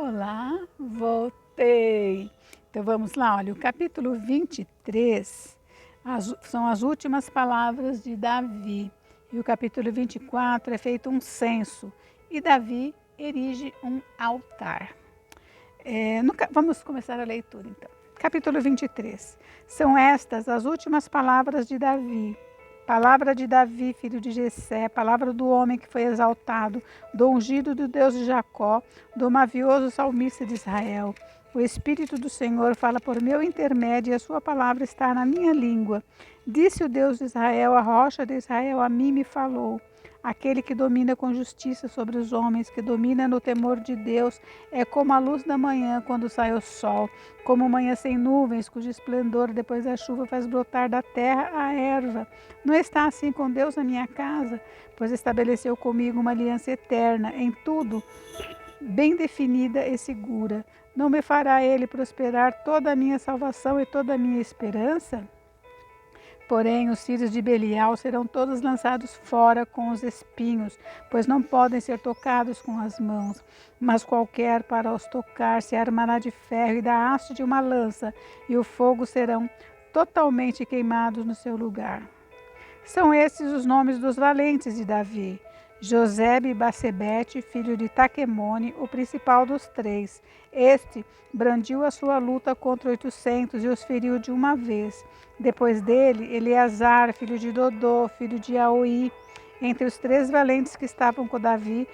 Olá, voltei. Então vamos lá, olha, o capítulo 23 são as últimas palavras de Davi. E o capítulo 24 é feito um censo. E Davi erige um altar. Vamos começar a leitura então. Capítulo 23. São estas as últimas palavras de Davi. Palavra de Davi, filho de Jessé, palavra do homem que foi exaltado, do ungido do Deus de Jacó, do mavioso salmista de Israel. O Espírito do Senhor fala por meu intermédio e a sua palavra está na minha língua. Disse o Deus de Israel, a rocha de Israel, a mim me falou. Aquele que domina com justiça sobre os homens, que domina no temor de Deus, é como a luz da manhã quando sai o sol, como manhã sem nuvens, cujo esplendor depois da chuva faz brotar da terra a erva. Não está assim com Deus na minha casa, pois estabeleceu comigo uma aliança eterna, em tudo bem definida e segura. Não me fará ele prosperar toda a minha salvação e toda a minha esperança? Porém, os filhos de Belial serão todos lançados fora com os espinhos, pois não podem ser tocados com as mãos. Mas qualquer para os tocar se armará de ferro e da haste de uma lança, e o fogo serão totalmente queimados no seu lugar. São esses os nomes dos valentes de Davi. Josebe Basebete, filho de Taquemone, o principal dos três. Este brandiu a sua luta contra 800 e os feriu de uma vez. Depois dele, Eleazar, filho de Dodô, filho de Aoi, entre os três valentes que estavam com Davi,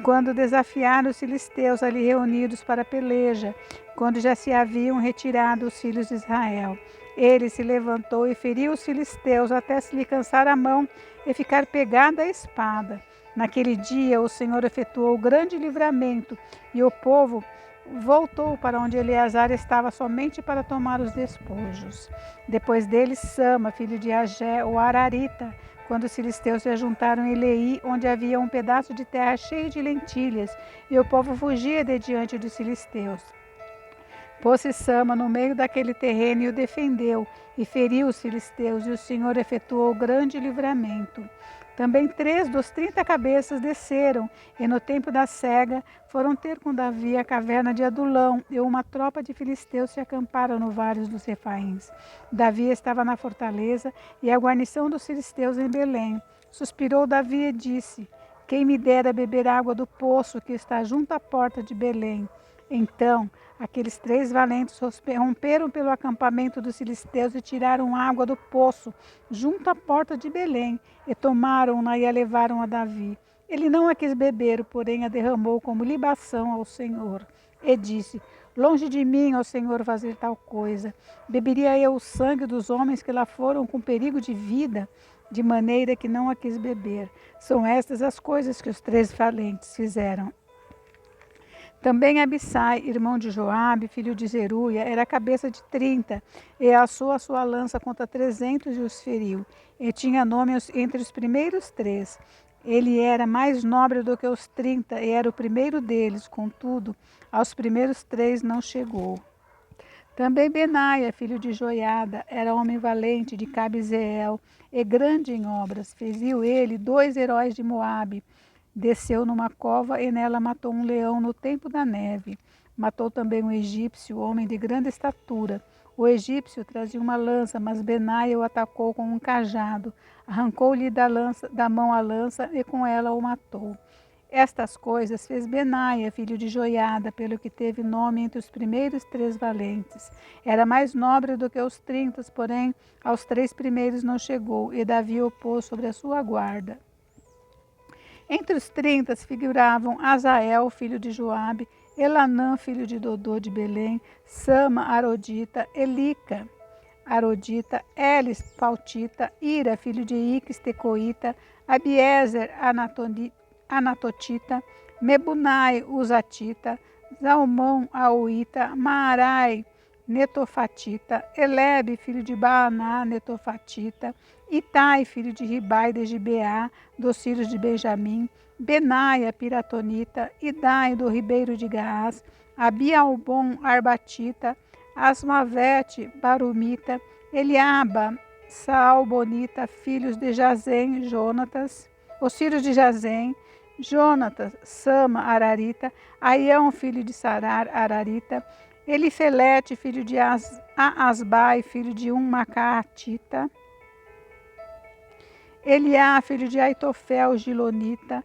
quando desafiaram os filisteus ali reunidos para a peleja, quando já se haviam retirado os filhos de Israel. Ele se levantou e feriu os filisteus até se lhe cansar a mão e ficar pegada a espada. Naquele dia o Senhor efetuou grande livramento e o povo voltou para onde Eleazar estava somente para tomar os despojos. Depois dele, Sama, filho de Agé, o Ararita, quando os filisteus se ajuntaram em Leí, onde havia um pedaço de terra cheio de lentilhas, e o povo fugia de diante dos filisteus. Pôs-se Sama no meio daquele terreno e o defendeu, e feriu os filisteus, e o Senhor efetuou grande livramento. Também 3 dos 30 cabeças desceram, e no tempo da cega foram ter com Davi a caverna de Adulão, e uma tropa de filisteus se acamparam no vale dos Refaíns. Davi estava na fortaleza, e a guarnição dos filisteus em Belém. Suspirou Davi e disse: quem me dera beber água do poço que está junto à porta de Belém. Então aqueles 3 valentes romperam pelo acampamento dos filisteus e tiraram água do poço junto à porta de Belém, e tomaram-na e a levaram a Davi. Ele não a quis beber, porém a derramou como libação ao Senhor. E disse: longe de mim, ó Senhor, fazer tal coisa. Beberia eu o sangue dos homens que lá foram com perigo de vida? De maneira que não a quis beber. São estas as coisas que os 3 valentes fizeram. Também Abissai, irmão de Joabe, filho de Zeruia, era cabeça de 30, e assou a sua lança contra 300 e os feriu. E tinha nome entre os primeiros 3. Ele era mais nobre do que os 30, e era o primeiro deles, contudo, aos primeiros 3 não chegou. Também Benaia, filho de Joiada, era homem valente de Cabizeel, e grande em obras. Feriu ele 2 heróis de Moabe. Desceu numa cova e nela matou um leão no tempo da neve. Matou também um egípcio, homem de grande estatura. O egípcio trazia uma lança, mas Benaia o atacou com um cajado. Arrancou-lhe da mão a lança e com ela o matou. Estas coisas fez Benaia, filho de Joiada, pelo que teve nome entre os primeiros 3 valentes. Era mais nobre do que os 30, porém aos 3 primeiros não chegou, e Davi o pôs sobre a sua guarda. Entre os 30 figuravam Azael, filho de Joabe, Elanã, filho de Dodô de Belém, Sama, Arodita, Elica, Arodita, Elis, Pautita, Ira, filho de Iques, Tecoíta, Abiezer, Anatotita, Mebunai, Uzatita, Zalmão, Auita, Maarai, Netofatita, Elebe, filho de Baaná, Netofatita, Itai, filho de Ribai de Gibeá, dos filhos de Benjamim, Benaia, Piratonita, Idai, do ribeiro de Gaás, Abialbom, Arbatita, Asmavete, Barumita, Eliaba, Saalbonita, filhos de Jazem, Jonatas, os filhos de Jazem, Jonatas, Sama, Ararita, Aião, filho de Sarar, Ararita, Elifelete, filho de Aasbai, filho de Macatita, Eliá, filho de Aitofel, Gilonita,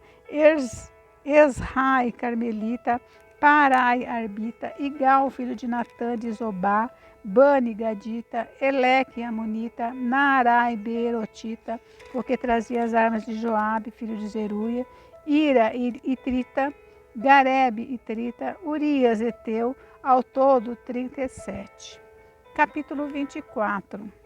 Esrai, Carmelita, Parai, Arbita, Igal, filho de Natã, de Zobá, Bani, Gadita, Eleque, Amonita, Naarai, Beerotita, porque trazia as armas de Joabe, filho de Zeruia, Ira, Itrita, Garebe, Itrita, Urias, Eteu, ao todo 37. Capítulo 24.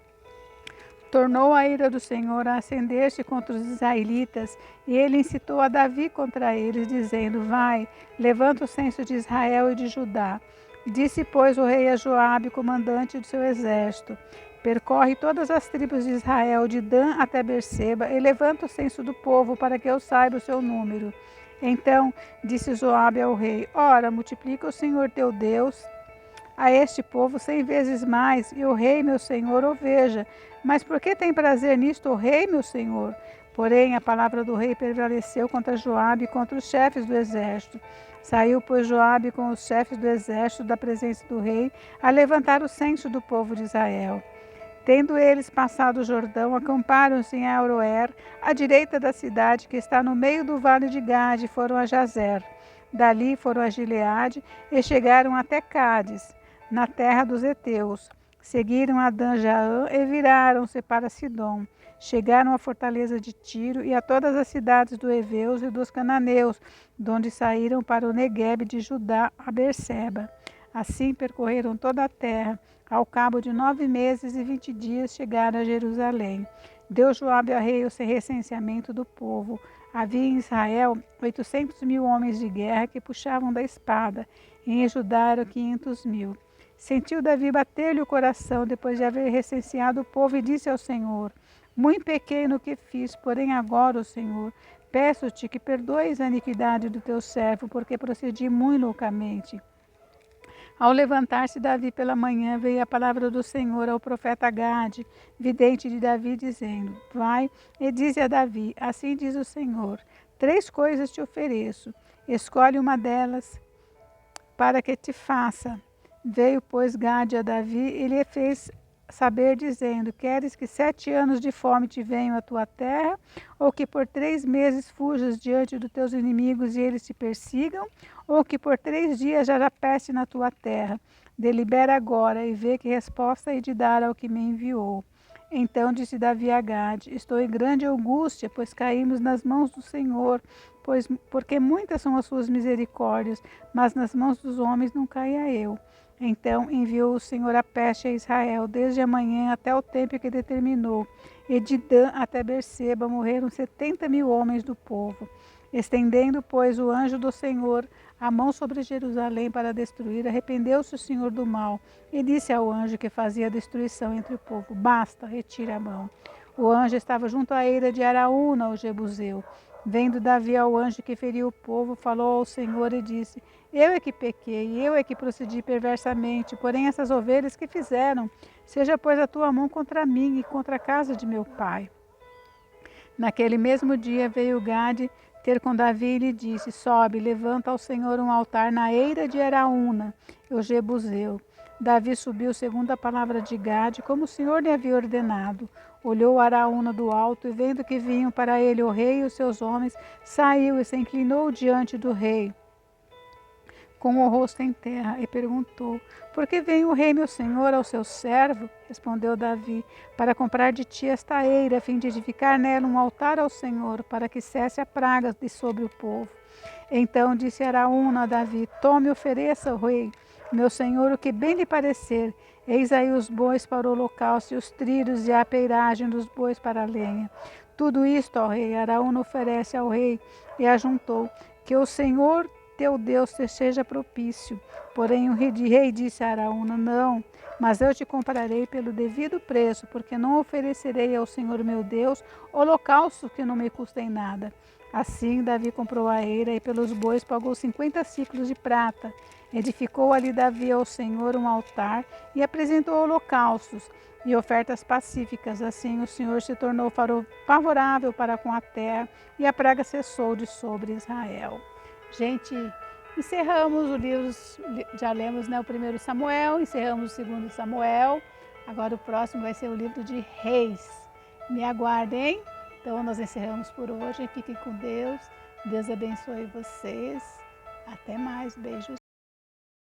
Tornou a ira do Senhor a acender-se contra os israelitas, e ele incitou a Davi contra eles, dizendo: Vai, levanta o censo de Israel e de Judá. Disse, pois, o rei a Joabe, comandante do seu exército: Percorre todas as tribos de Israel, de Dan até Berseba, e levanta o censo do povo, para que eu saiba o seu número. Então disse Joabe ao rei: Ora, multiplica o Senhor teu Deus a este povo 100 vezes mais, e o rei, meu senhor, o veja. Mas por que tem prazer nisto o rei, meu senhor? Porém, a palavra do rei prevaleceu contra Joabe e contra os chefes do exército. Saiu, pois, Joabe com os chefes do exército da presença do rei, a levantar o censo do povo de Israel. Tendo eles passado o Jordão, acamparam-se em Aroer, à direita da cidade, que está no meio do vale de Gade, e foram a Jazer. Dali foram a Gileade e chegaram até Cádiz, na terra dos heteus. Seguiram a Dan-Jaã e viraram-se para Sidom. Chegaram à fortaleza de Tiro e a todas as cidades dos heveus e dos cananeus, donde saíram para o Neguebe de Judá a Berseba. Assim percorreram toda a terra. Ao cabo de 9 meses e 20 dias chegaram a Jerusalém. Deu Joabe ao rei o recenseamento do povo. Havia em Israel 800.000 homens de guerra que puxavam da espada, e em Judá eram 500.000. Sentiu Davi bater-lhe o coração depois de haver recenseado o povo e disse ao Senhor: Muito pequei no que fiz, porém agora, ó Senhor, peço-te que perdoes a iniquidade do teu servo, porque procedi muito loucamente. Ao levantar-se Davi pela manhã, veio a palavra do Senhor ao profeta Gade, vidente de Davi, dizendo: Vai e dize a Davi: Assim diz o Senhor: 3 coisas te ofereço, escolhe uma delas para que te faça. Veio, pois, Gade a Davi e lhe fez saber, dizendo: Queres que 7 anos de fome te venham à tua terra, ou que por 3 meses fujas diante dos teus inimigos e eles te persigam, ou que por 3 dias haja peste na tua terra? Delibera agora e vê que resposta hei de dar ao que me enviou. Então disse Davi a Gade: Estou em grande angústia, pois caímos nas mãos do Senhor, porque muitas são as suas misericórdias, mas nas mãos dos homens não caia eu. Então enviou o Senhor a peste a Israel, desde a manhã até o tempo que determinou, e de Dan até Berseba morreram 70.000 homens do povo. Estendendo, pois, o anjo do Senhor a mão sobre Jerusalém para destruir, arrependeu-se o Senhor do mal, e disse ao anjo que fazia a destruição entre o povo: Basta, retira a mão. O anjo estava junto à eira de Araúna, o Jebuseu. Vendo Davi ao anjo que feriu o povo, falou ao Senhor e disse: Eu é que pequei, eu é que procedi perversamente, porém essas ovelhas que fizeram? Seja, pois, a tua mão contra mim e contra a casa de meu pai. Naquele mesmo dia veio Gade ter com Davi e lhe disse: Sobe, levanta ao Senhor um altar na eira de Araúna, o Jebuseu. Davi subiu segundo a palavra de Gade, como o Senhor lhe havia ordenado. Olhou Araúna do alto e, vendo que vinham para ele o rei e os seus homens, saiu e se inclinou diante do rei, com o rosto em terra, e perguntou: Por que vem o rei, meu senhor, ao seu servo? Respondeu Davi: Para comprar de ti esta eira, a fim de edificar nela um altar ao Senhor, para que cesse a praga de sobre o povo. Então disse Araúna a Davi: Tome e ofereça ao rei, meu senhor, o que bem lhe parecer. Eis aí os bois para o holocausto, e os trilhos e a peiragem dos bois para a lenha. Tudo isto, ó rei, Araúna oferece ao rei, e ajuntou: Que o Senhor teu Deus te seja propício. Porém o rei disse a Araúna: Não, mas eu te comprarei pelo devido preço, porque não oferecerei ao Senhor meu Deus holocausto que não me custem nada. Assim Davi comprou a eira e pelos bois pagou 50 siclos de prata. Edificou ali Davi ao Senhor um altar e apresentou holocaustos e ofertas pacíficas. Assim o Senhor se tornou favorável para com a terra e a praga cessou de sobre Israel. Gente, encerramos o livro, já lemos, né, o 1 Samuel, encerramos o 2 Samuel. Agora o próximo vai ser o livro de Reis. Me aguardem. Então nós encerramos por hoje. Fiquem com Deus. Deus abençoe vocês. Até mais. Beijos.